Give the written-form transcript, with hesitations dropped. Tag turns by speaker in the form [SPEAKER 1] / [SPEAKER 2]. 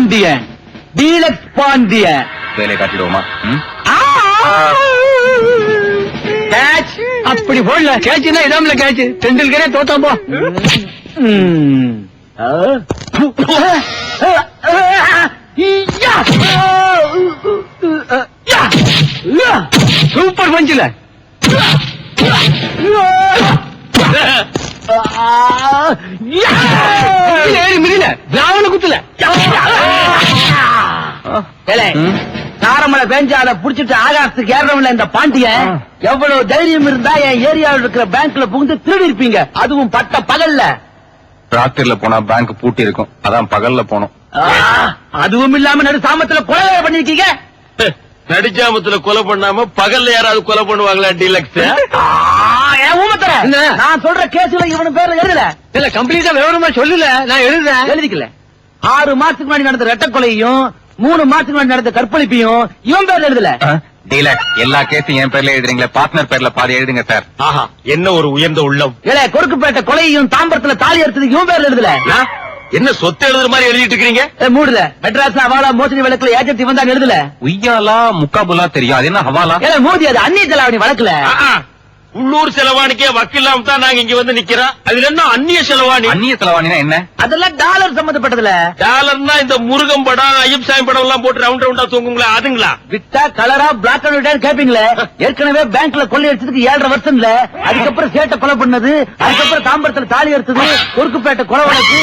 [SPEAKER 1] Pandian, deluxe Pandian.
[SPEAKER 2] வேலையை காட்டிடுவோமா?
[SPEAKER 1] Catch. அப்படி போடல. கேட்ச்னா இதாமல கேட்ச். தெண்டுல்கரே தோத்தா போ. சூப்பர் பஞ்சில. மிதில திராவண குத்துல. தாரமலை பேஞ்சா அதை புடிச்சிட்டு ஆகாசத்துக்கு ஏறவங்கள இந்த பாண்டியன். எவ்வளவு தைரியம் இருந்தா என் ஏரியாவில் இருக்கிற பேங்க்ல புகுந்து திருடி இருப்பீங்க, அதுவும் பட்ட பகல்ல.
[SPEAKER 2] ராத்திரில போனா பேங்க் பூட்டி இருக்கும், அதான் பகல்ல போனோம்.
[SPEAKER 1] அதுவும் இல்லாம நடு சாமத்துல கொலை பண்ணிருக்கீங்க.
[SPEAKER 3] நடிச்சாமத்துல கொலை பண்ணாம பகல்ல யாராவது கொலை பண்ணுவாங்களா? டீலக்ஸ்
[SPEAKER 1] நான் சொல்ற கேஸ்ல இவனு பேர்ல எழுதல. இல்ல கம்ப்ளீட்டா விவரமா சொல்லல. நான் எழுதிக்கல. 6 மாசத்துக்கு முன்னாடி நடந்த ரெட்ட கொலையும் 3 மாசத்துக்கு முன்னாடி நடந்த கற்பழிப்பையும் இவன் பேர்ல எழுதல.
[SPEAKER 2] டீலக்ஸ் எல்லா கேஸும் என் பேர்ல எழுதுறீங்களே, பார்ட்னர் பேர்ல பாதி எழுதுங்க சார்.
[SPEAKER 3] ஆஹா, என்ன ஒரு உயர்ந்த உள்ளம்.
[SPEAKER 1] இல்ல கொருக்குப்பேட்டை கொலையும் தாம்பரத்துல தாலி எடுத்ததுக்கு இவன் பேர்ல எழுதல.
[SPEAKER 3] என்ன சொத்து எழுதுற மாதிரி எழுதிட்டு இருக்கீங்க?
[SPEAKER 1] மூடுல மெட்ராஸ் ஹவாலா மோசடி வழக்குல ஏஜென்ட் இவன் தான் எழுதல.
[SPEAKER 2] உய்யாலா முக்காபுலா தெரியும், அது என்ன ஹவாலா?
[SPEAKER 1] மோதி அது அந்நிய செலாவணி வழக்குல.
[SPEAKER 3] உள்ளூர் செலவாணிக்கே வக்கில்லாம தான் நாங்க இங்க வந்து நிக்கிறோம். அதுல என்ன அந்நிய செலவாணி?
[SPEAKER 2] அந்நிய செலவாணினா என்ன?
[SPEAKER 1] அதெல்லாம் டாலர் சம்பந்தப்பட்டதுல.
[SPEAKER 3] டாலர்னா இந்த முருகன் படம் ஐயப் சாமி படம் எல்லாம் போட்டு ரவுண்ட் ரவுண்டா தூங்குங்களா, அதுங்களா?
[SPEAKER 1] விட்டா கலரா பிளாக் அண்ட் ஒயிட் கேப்பீங்களே. ஏற்கனவே பேங்க்ல கொள்ளை அடிச்சதுக்கு 7.5 வருஷம் இல்ல. அதுக்கப்புறம் சேட்டை கொலை பண்ணது, அதுக்கப்புறம் தாம்பரத்துல தாலி எடுத்தது, கொருக்குப்பேட்டை கொலை வழக்கு.